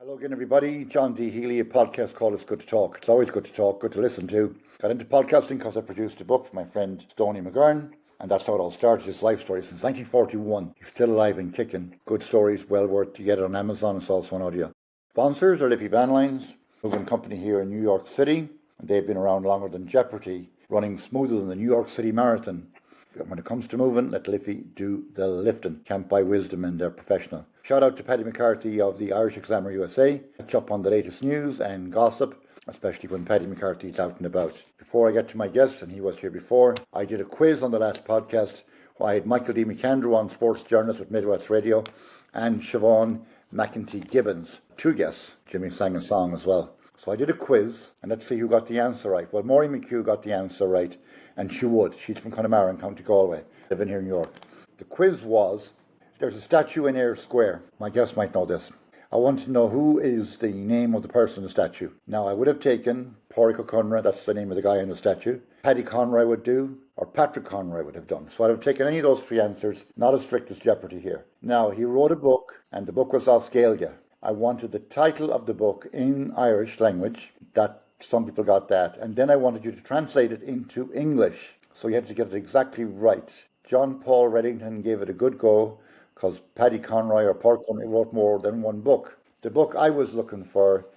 Hello again, everybody. John D. Healy, a podcast called It's Good to Talk. It's always good to talk, good to listen to. Got into podcasting because I produced a book for my friend Stoney McGurn, and that's how it all started, his life story since 1941. He's still alive and kicking. Good stories, well worth to get it on Amazon. It's also on audio. Sponsors are Liffey Van Lines, moving company here in New York City. And they've been around longer than Jeopardy, running smoother than the New York City Marathon. When it comes to moving, let Liffey do the lifting. Can't buy wisdom, and they're professional. Shout out to Paddy McCarthy of the Irish Examiner USA. Catch up on the latest news and gossip, especially when Paddy McCarthy is out and about. Before I get to my guest, and he was here before, I did a quiz on the last podcast. I had Michael D. McAndrew on, sports journalist with Midwest Radio, and Siobhan McEntee Gibbons. Two guests. Jimmy sang a song as well. So I did a quiz, and let's see who got the answer right. Well, Maureen McHugh got the answer right, and she would. She's from Connemara in County Galway, living here in New York. The quiz was, there's a statue in Eyre Square. My guest might know this. I want to know who is the name of the person in the statue. Now, I would have taken Pádraig Ó Conradh, that's the name of the guy in the statue. Paddy Conroy would do, or Patrick Conroy would have done. So I'd have taken any of those three answers, not as strict as Jeopardy here. Now, he wrote a book, and the book was Os Gaeilge. I wanted the title of the book in Irish language. That some people got that. And then I wanted you to translate it into English. So you had to get it exactly right. John Paul Reddington gave it a good go because Paddy Conroy or Paul Conroy wrote more than one book. The book I was looking for,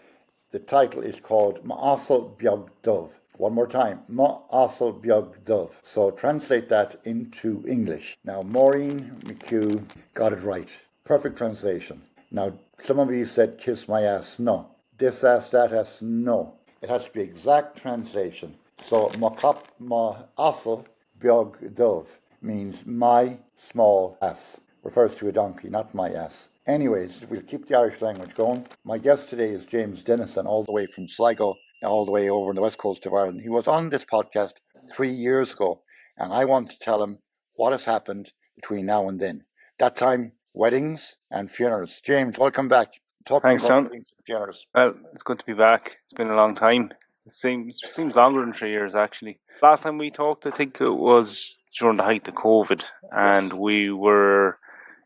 the title is called Ma'asal Beag Dubh. One more time, Ma'asal Beag Dubh. So translate that into English. Now, Maureen McHugh got it right. Perfect translation. Now, some of you said kiss my ass. No. This ass, that ass. No. It has to be exact translation. So, Ma'asal Beag Dubh means my small ass. Refers to a donkey, not my ass. Anyways, we'll keep the Irish language going. My guest today is James Dennison, all the way from Sligo, all the way over on the west coast of Ireland. He was on this podcast 3 years ago, and I want to tell him what has happened between now and then. That time, weddings and funerals. James, welcome back. Talk Thanks, to me about John. weddings and funerals. Well, it's good to be back. It's been a long time. It seems longer than 3 years, actually. Last time we talked, I think it was during the height of COVID, and we were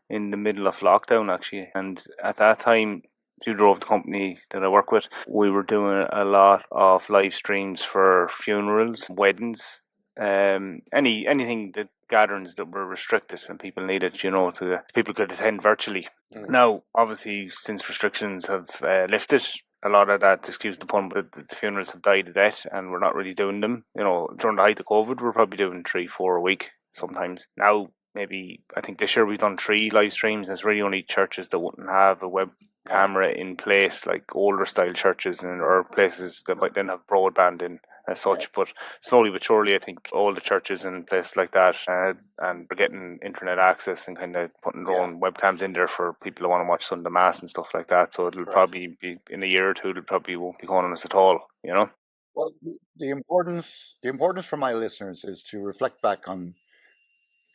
in the middle of lockdown, actually. And at that time, you drove the company that I work with. We were doing a lot of live streams for funerals, weddings, anything that gatherings that were restricted and people needed, to people could attend virtually. Now, obviously, since restrictions have lifted, a lot of that, excuse the pun, but the funerals have died a death, and we're not really doing them. During the height of COVID, we're probably doing 3-4 a week sometimes. Now, maybe I think this year we've done 3 live streams, and it's really only churches that wouldn't have a web camera in place, like older style churches or places that might then have broadband in as such. But slowly but surely, I think all the churches and places like that and we're getting internet access and kind of putting their own webcams in there for people who want to watch Sunday Mass and stuff like that. So it'll probably be in a year or two, it probably won't be going on us at all, Well, the importance for my listeners is to reflect back on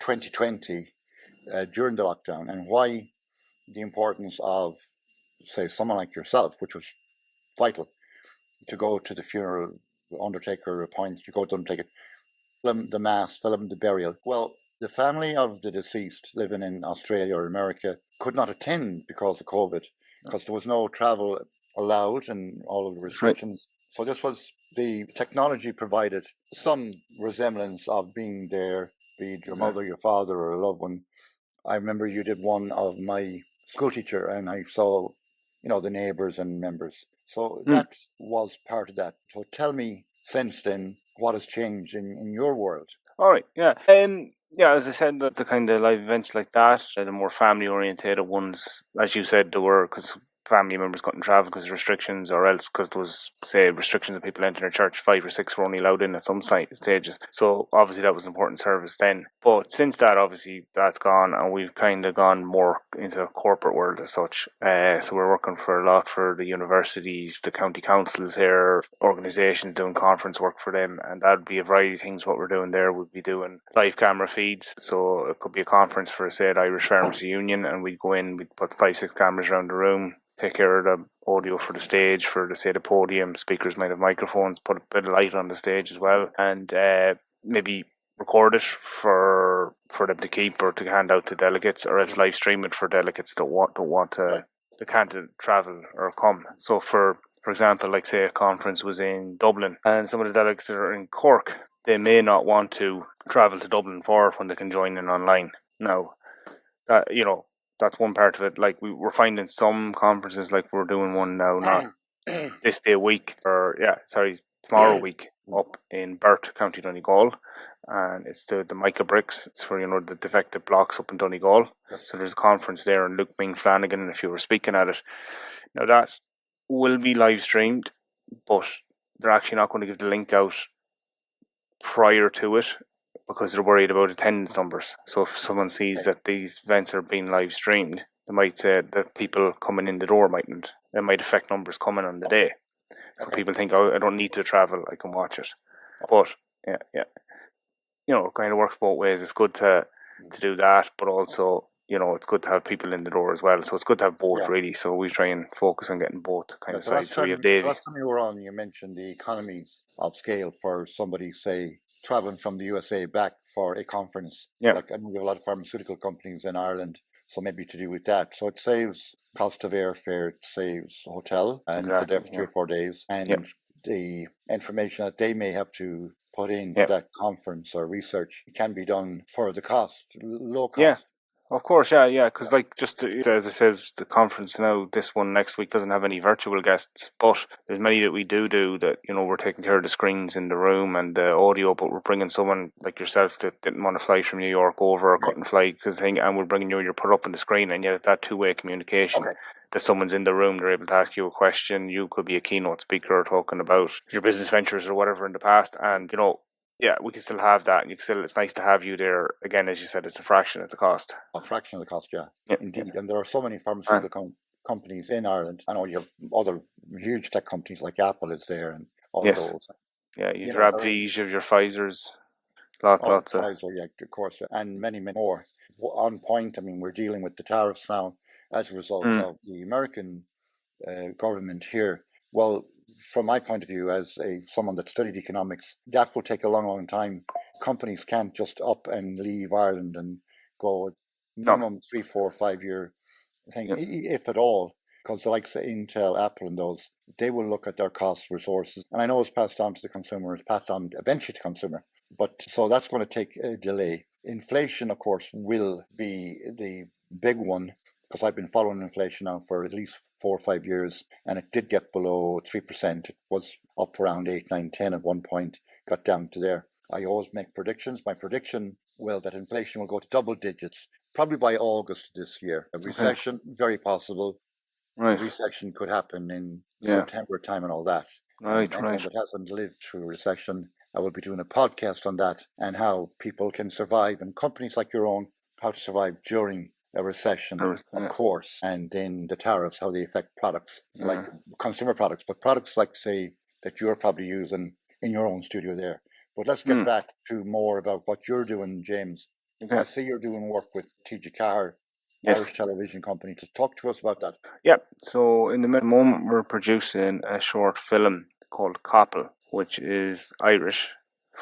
2020 during the lockdown, and why the importance of, say, someone like yourself, which was vital, to go to the funeral, undertaker appoint, you go to them, take it, film the mass, film the burial. Well, the family of the deceased living in Australia or America could not attend because of COVID, because there was no travel allowed and all of the restrictions. Right. So this was, the technology provided some resemblance of being there, be it your mother, your father, or a loved one. I remember you did one of my school teacher, and I saw, the neighbours and members. So that was part of that. So tell me, since then, what has changed in your world? All right, yeah. Yeah, as I said, the kind of live events like that, the more family-orientated ones, as you said, there were, because family members couldn't travel because of restrictions, or else because there was, say, restrictions of people entering a church. 5 or 6 were only allowed in at some stages. So obviously that was an important service then. But since that, obviously, that's gone, and we've kind of gone more into a corporate world as such. So we're working for a lot for the universities, the county councils here, organisations doing conference work for them, and that'd be a variety of things. What we're doing there would be doing live camera feeds. So it could be a conference for, say, the Irish Pharmacy Union, and we'd go in, we'd put 5-6 cameras around the room, take care of the audio for the stage, for the podium. Speakers might have microphones, put a bit of light on the stage as well, and maybe record it for them to keep or to hand out to delegates, or else live stream it for delegates that want to they can't travel or come. So for example, like say a conference was in Dublin and some of the delegates are in Cork, they may not want to travel to Dublin for when they can join in online. Now, that's one part of it. Like we're finding some conferences, like we're doing one now, not this day week, tomorrow week up in Burt, County Donegal, and it's the Mica Bricks. It's for the defective blocks up in Donegal. Yes. So there's a conference there, and Luke Ming Flanagan, if you were speaking at it, now that will be live streamed, but they're actually not going to give the link out prior to it because they're worried about attendance numbers. So if someone sees that these events are being live streamed, they might say that people coming in the door mightn't. It might affect numbers coming on the day. So people think, oh, I don't need to travel, I can watch it. But yeah, it kind of works both ways. It's good to do that, but also it's good to have people in the door as well. So it's good to have both really. So we try and focus on getting both kind of sides. So we have Davey. Last time you were on, you mentioned the economies of scale for somebody, say, traveling from the USA back for a conference. Yeah. Like, I know we have a lot of pharmaceutical companies in Ireland, so maybe to do with that. So it saves cost of airfare, it saves hotel, and for there for 3 or 4 days, and the information that they may have to put in for that conference or research can be done for the cost, low cost. Yeah. Of course, because as I said, the conference now, this one next week doesn't have any virtual guests, but there's many that we do that, we're taking care of the screens in the room and the audio, but we're bringing someone like yourself that didn't want to fly from New York over or couldn't fly and we're bringing you're put up on the screen, and yet that two-way communication. Okay. That someone's in the room, they're able to ask you a question. You could be a keynote speaker talking about your business ventures or whatever in the past, and we can still have that, and it's nice to have you there. Again, as you said, it's a fraction of the cost. A fraction of the cost, indeed. And there are so many pharmaceutical companies in Ireland. I know you have other huge tech companies like Apple is there and all those. Yeah, you have AbbVie's, you have your Pfizer's, lots of Pfizer, of course, and many more. On point, I mean, we're dealing with the tariffs now as a result of the American government here. Well, from my point of view, as someone that studied economics, that will take a long, long time. Companies can't just up and leave Ireland and go minimum 3, 4, 5 year thing, if at all, because the likes of Intel, Apple, and those, they will look at their cost resources, and I know it's passed on to the consumer, it's passed on eventually to consumer, but so that's going to take a delay. Inflation, of course, will be the big one, because I've been following inflation now for at least 4 or 5 years, and it did get below 3%. It was up around 8, 9, 10 at one point, got down to there. I always make predictions. My prediction, that inflation will go to double digits, probably by August this year. A recession, very possible. Right. A recession could happen in September time and all that. Right. Anyone that hasn't lived through a recession, I will be doing a podcast on that and how people can survive, and companies like your own, how to survive during a recession, of course, and then the tariffs, how they affect products, like consumer products, but products like, say, that you're probably using in your own studio there. But let's get back to more about what you're doing, James. Okay. I see you're doing work with TG Carr, Irish television company. To talk to us about that. Yep. So in the moment, we're producing a short film called Coppel, which is Irish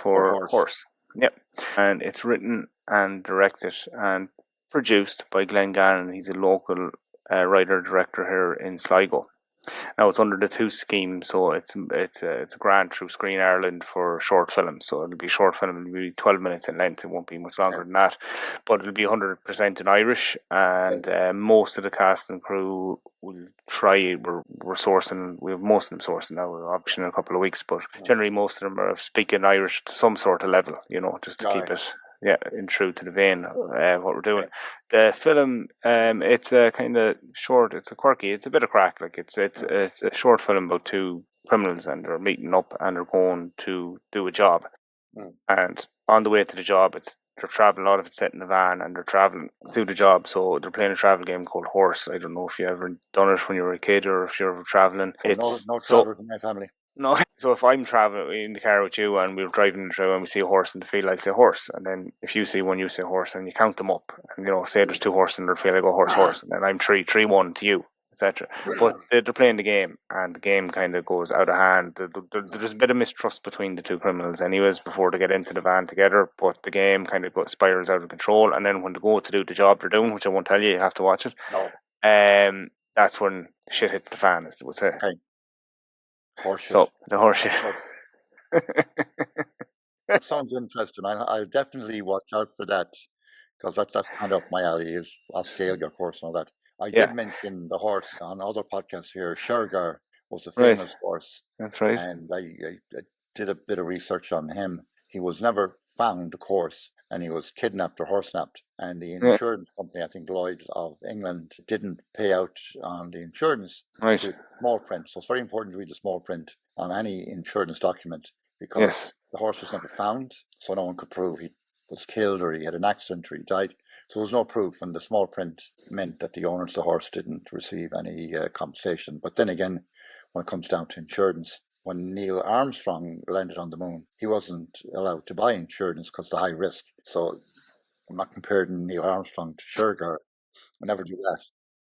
for horse. Yep. And it's written and directed and produced by Glenn Gannon. He's a local writer-director here in Sligo. Now it's under the two scheme, so it's a grant through Screen Ireland for short films. So it'll be short film, it'll be 12 minutes in length. It won't be much longer than that, but it'll be 100% in Irish. And most of the cast and crew will try. We're sourcing. We have most of them sourcing now. We're option in a couple of weeks, but generally most of them are speaking Irish to some sort of level. Just to keep it. In true to the vein, what we're doing. The film, it's a kind of short. It's a quirky. It's a bit of crack. Like it's a short film about two criminals, and they're meeting up and they're going to do a job. And on the way to the job, they're traveling. A lot of it's set in the van, and they're traveling to the job. So they're playing a travel game called Horse. I don't know if you ever done it when you were a kid or if you're ever traveling. No travelers in my family. No, so if I'm traveling in the car with you and we're driving through and we see a horse in the field, I say horse, and then if you see one, you say horse, and you count them up, and say there's 2 horses in the field, I go horse, and then I'm 3-1 to you, etc. But they're playing the game, and the game kind of goes out of hand. There's a bit of mistrust between the two criminals, anyways, before they get into the van together. But the game kind of spirals out of control, and then when they go to do the job they're doing, which I won't tell you, you have to watch it. No. that's when shit hit the fan, as they would say. Okay. Horseshit. So the horseshit. That sounds interesting. I'll definitely watch out for that, because that's kind of up my alley, is Oscalia course and all that. I Yeah. did mention the horse on other podcasts here. Shergar was the Right. famous horse, That's right. and I did a bit of research on him. He was never found, of course, and he was kidnapped or horse-napped. And the Yeah. insurance company, I think Lloyd's of England, didn't pay out on the insurance Right. to small print. So it's very important to read the small print on any insurance document, because Yes. the horse was never found, so no one could prove he was killed or he had an accident or he died. So there was no proof, and the small print meant that the owners of the horse didn't receive any compensation. But then again, when it comes down to insurance, when Neil Armstrong landed on the moon, he wasn't allowed to buy insurance because of the high risk. So I'm not comparing Neil Armstrong to Shergar. I never do that.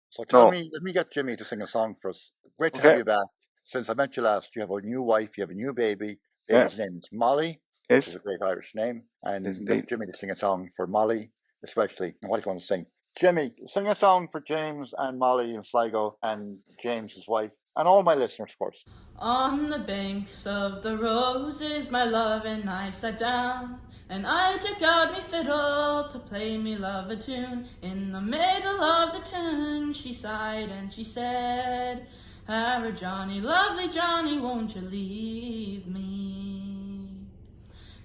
So let me get Jimmy to sing a song for us. Great to have you back. Since I met you last, you have a new wife, you have a new baby. Baby's name is Molly, which is a great Irish name. And get Jimmy to sing a song for Molly, especially. And what do you want to sing? Jimmy, sing a song for James and Molly in Sligo, and James's wife, and all my listeners, of course. On the banks of the roses, my love and I sat down, and I took out me fiddle to play me love a tune. In the middle of the tune she sighed and she said, "Harry Johnny, lovely Johnny, won't you leave me?"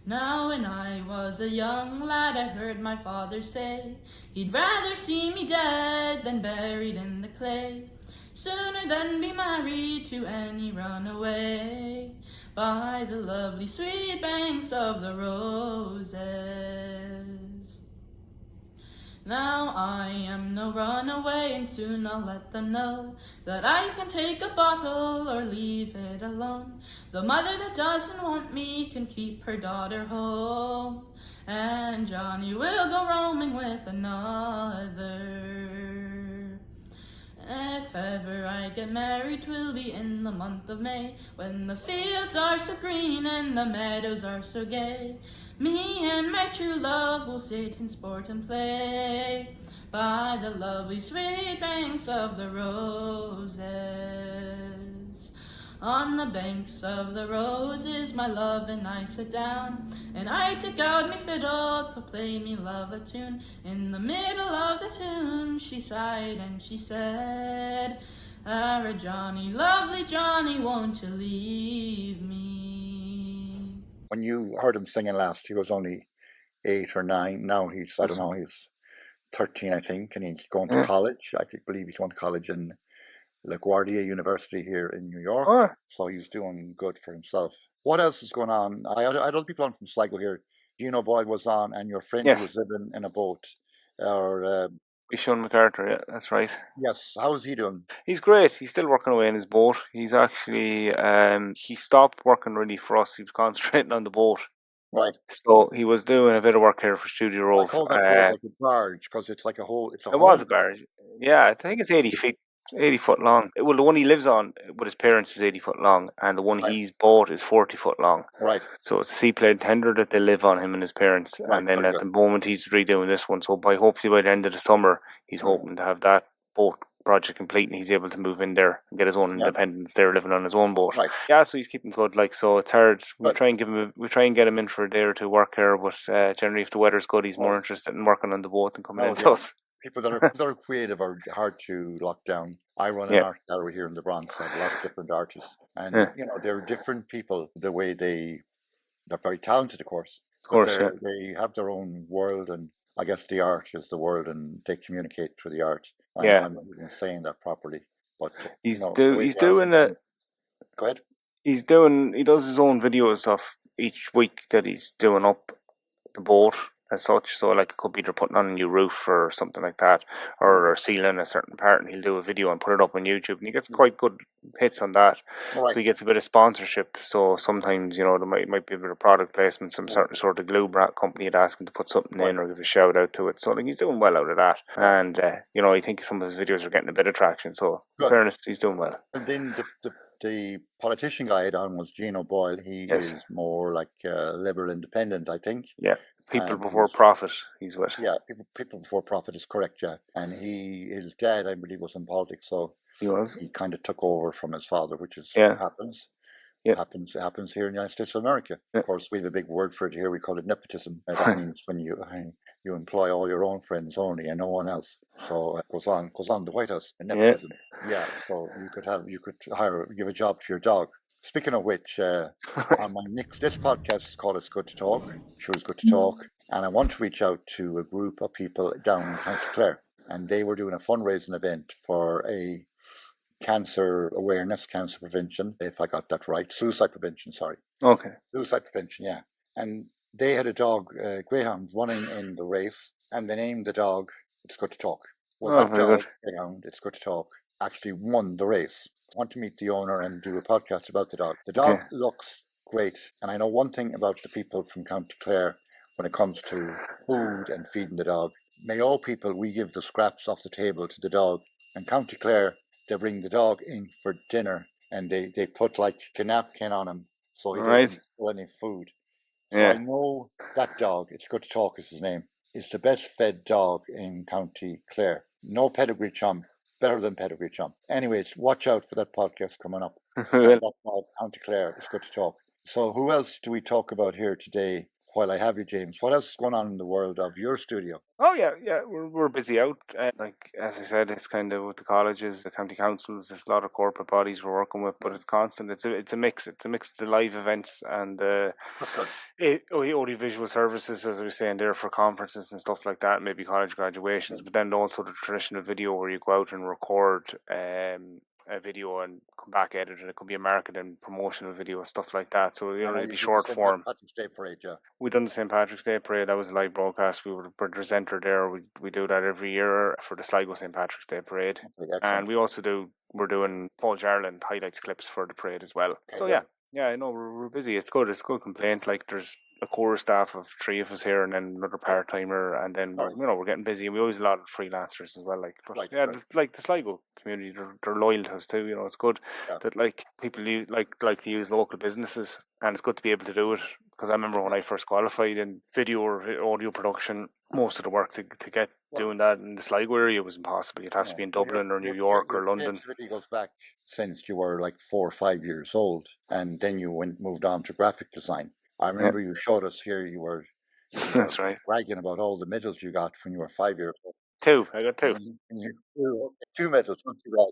Now when I was a young lad, I heard my father say he'd rather see me dead than buried in the clay, sooner than be married to any runaway by the lovely sweet banks of the roses. Now I am no runaway, and soon I'll let them know that I can take a bottle or leave it alone. The mother that doesn't want me can keep her daughter home, and Johnny will go roaming with another. If ever I get married, 'twill be in the month of May, when the fields are so green and the meadows are so gay. Me and my true love will sit and sport and play by the lovely sweet banks of the roses. On the banks of the roses, my love and I sat down, and I took out me fiddle to play me love a tune. In the middle of the tune she sighed and she said, "Ara Johnny, lovely Johnny, won't you leave me?" When you heard him singing last, he was only 8 or 9. Now he's 13, I think, and he's going to college. I believe he's going to college in LaGuardia University here in New York. So he's doing good for himself. What else is going on? I had other people on from Sligo here. Gino Boyle was on, and your friend who was living in a boat. Sean MacArthur, yeah, that's right. Yes, how is he doing? He's great. He's still working away in his boat. He's actually, he stopped working really for us. He was concentrating on the boat. Right. So he was doing a bit of work here for Studio Rove. I call that boat like a barge, because it's like a whole. It was a barge. Yeah, I think it's 80 feet. 80 foot long. Well, the one he lives on with his parents is 80 foot long, and the one he's bought is 40 foot long. Right. So it's a seaplane tender that they live on, him and his parents. Right, and then at the moment he's redoing this one. So hopefully by the end of the summer, he's hoping to have that boat project complete, and he's able to move in there and get his own independence there, living on his own boat. Right. Yeah, so he's keeping good. So it's hard. We try and get him in for a day or two work here, but generally if the weather's good, he's more interested in working on the boat than coming into us. People that are creative are hard to lock down. I run an art gallery here in the Bronx. I have a lot of different artists, and they're different people. The way they're very talented, of course. They have their own world, and I guess the art is the world, and they communicate through the art. I'm not even saying that properly, but he's doing it. Go ahead. He does his own video stuff each week that he's doing up the boat as such. So like it could be they're putting on a new roof or something like that, or sealing a certain part, and he'll do a video and put it up on YouTube, and he gets quite good hits on that. Right. So he gets a bit of sponsorship. So sometimes there might be a bit of product placement, some certain sort of glue company would ask him to put something in or give a shout out to it. So he's doing well out of that, and I think some of his videos are getting a bit of traction. So in fairness, he's doing well. And then the politician guy I had on was Gino Boyle. He is more like liberal independent, I think. Yeah. People before profit, he's with. Yeah, people before profit is correct, yeah. And his dad, I believe, was in politics, so He was. He kind of took over from his father, which is Yeah. happens. Yep. Happens here in the United States of America. Yeah. Of course, we have a big word for it here. We call it nepotism. That means when you employ all your own friends only and no one else. So it goes on the White House. Nepotism. Yeah. So you could give a job to your dog. Speaking of which, on this podcast is called "It's Good to Talk." Sure, it's good to talk, and I want to reach out to a group of people down in County Clare, and they were doing a fundraising event for a cancer awareness, cancer prevention, if I got that right. Suicide prevention, sorry. Okay. Suicide prevention, yeah. And they had a dog, greyhound, running in the race, and they named the dog It's Good to Talk. Well, that dog, greyhound, It's Good to Talk, actually won the race. I want to meet the owner and do a podcast about the dog. The dog looks great, and I know one thing about the people from County Clare when it comes to food and feeding the dog. Mayo people, we give the scraps off the table to the dog, and County Clare, they bring the dog in for dinner, and they put like a napkin on him so he doesn't spill any food. So I know that dog, It's Good to Talk is his name, is the best fed dog in County Clare. No pedigree chum, better than pedigree chum. Anyways, watch out for that podcast coming up. That dog, County Clare, It's Good to Talk. So who else do we talk about here today? While I have you, James, what else is going on in the world of your studio? Oh yeah, we're busy out. Like as I said, it's kind of with the colleges, the county councils. There's a lot of corporate bodies we're working with, but it's constant. It's a mix. It's a mix of the live events and audiovisual services, as I was saying there, for conferences and stuff like that. Maybe college graduations, but then also the traditional video where you go out and record a video and come back edit, and it could be a marketing promotional video and stuff like that. So it'd be short form. Patrick's Day Parade, yeah. We done the St. Patrick's Day Parade. That was a live broadcast. We were the presenter there. We do that every year for the Sligo St. Patrick's Day Parade, and we also we're doing Paul Jarland highlights clips for the parade as well. Okay, so yeah, I know we're busy. It's good. It's good complaint. Like there's a core staff of 3 of us here, and then another part timer, and then we're getting busy. And we always have a lot of freelancers as well. Like the Sligo community, they're loyal to us too. It's good that like people like to use local businesses, and it's good to be able to do it. Because I remember when I first qualified in video or audio production, most of the work to get doing that in the Sligo area was impossible. You'd have to be in Dublin or New York or London. It goes back since you were like 4 or 5 years old, and then you moved on to graphic design. I remember you showed us here. You were that's right, bragging about all the medals you got when you were 5 years old. 2. I got 2. 2 medals. Not too bad.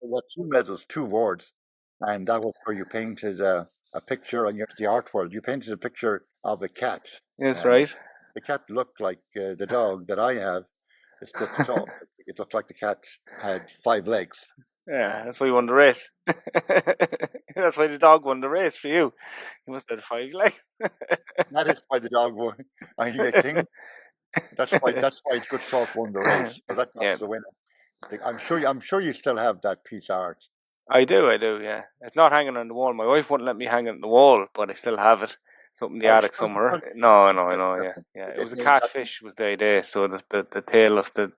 I got 2 medals, 2 awards, and that was where you painted a picture on the art world. You painted a picture of a cat. That's right. The cat looked like the dog that I have. It's Good to Talk. It looked like the cat had 5 legs. Yeah, that's why you won the race. That's why the dog won the race for you. He must have 5 legs. That is why the dog won. I think that's why It's Good to Talk won the race. That was the winner. I'm sure you still have that piece of art. I do, yeah. It's not hanging on the wall. My wife wouldn't let me hang it on the wall, but I still have it. It's up in the attic somewhere. No, yeah. It was a catfish was the idea. So the tail of the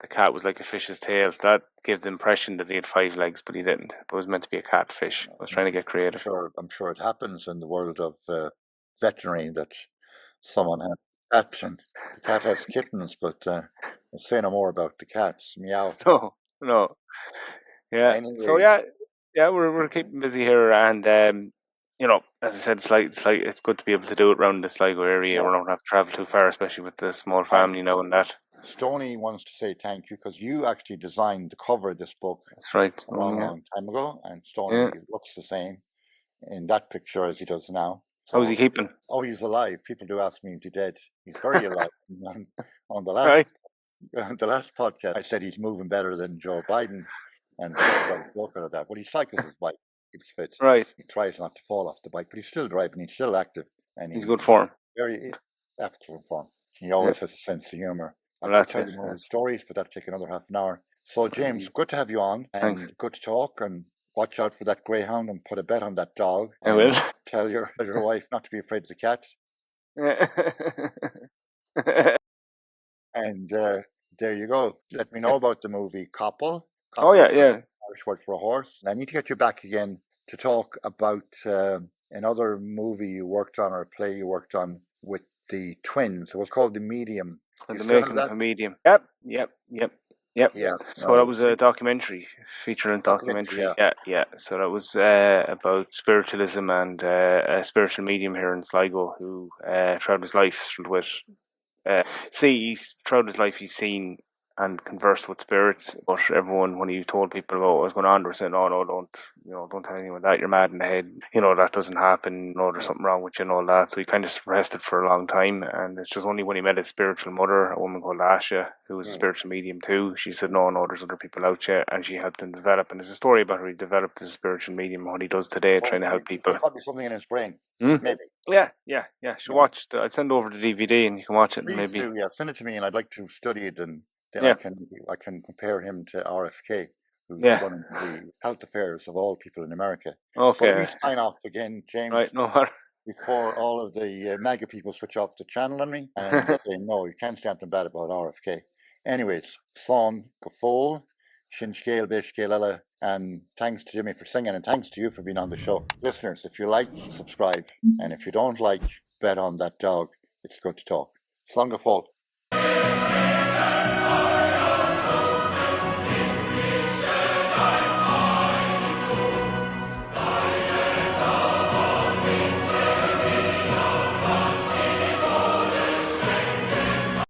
cat was like a fish's tail. So that gives the impression that he had 5 legs, but he didn't. It was meant to be a catfish. I was trying to get creative. I'm sure it happens in the world of veterinary that someone has cats and the cat has kittens, but I'll say no more about the cats. Meow. No. Yeah. Anyway. So we're keeping busy here, and as I said, it's good to be able to do it around the Sligo area. Yeah. We don't have to travel too far, especially with the small family now and that. Stoney wants to say thank you because you actually designed the cover of this book. That's right. A long time ago, and Stoney looks the same in that picture as he does now. So, how's he keeping? Oh, he's alive. People do ask me if he's dead. He's very alive. On the last the last podcast, I said he's moving better than Joe Biden. And looking at that. Well, he cycles his bike, keeps fit. Right. He tries not to fall off the bike, but he's still driving. He's still active, and he's good form. Very excellent form. He always has a sense of humour. Well, I could tell you more stories, but that'll take another half an hour. So, James, good to have you on, and thanks. Good to talk. And watch out for that greyhound, and put a bet on that dog. I will. Tell your wife not to be afraid of the cats. And there you go. Let me know about the movie Koppel. Oh yeah. Irish word for a horse. I need to get you back again to talk about another movie you worked on or a play you worked on with the twins. It was called The Medium. The making of a medium. Yep. Yep. Yeah. So that was a documentary, feature-length documentary. Yeah. So that was about spiritualism and a spiritual medium here in Sligo who throughout his life with throughout his life he's seen and conversed with spirits, but everyone, when he told people about what was going on, they were saying, "Oh no, don't tell anyone that. You're mad in the head. That doesn't happen. There's something wrong with you and all that." So he kind of suppressed it for a long time, and it's just only when he met his spiritual mother, a woman called Asha, who was a spiritual medium too. She said, "No, there's other people out there," and she helped him develop. And there's a story about how he developed as a spiritual medium and what he does today, trying to help people. There's probably something in his brain, maybe. Yeah. So watch. I'd send over the DVD and you can watch it. Please maybe. do, yeah. Send it to me, and I'd like to study it, and then Yeah. I can compare him to RFK, who's Yeah. running the health affairs of all people in America. Okay. So let me sign off again, James. Right. No matter. Before all of the MAGA people switch off the channel on me and they say, no, you can't say anything bad about RFK. Anyways, Son, Gafol, Shinshkale, Bishkale, and thanks to Jimmy for singing, and thanks to you for being on the show. Listeners, if you like, subscribe. And if you don't like, bet on that dog. It's good to talk. Slán Gafol.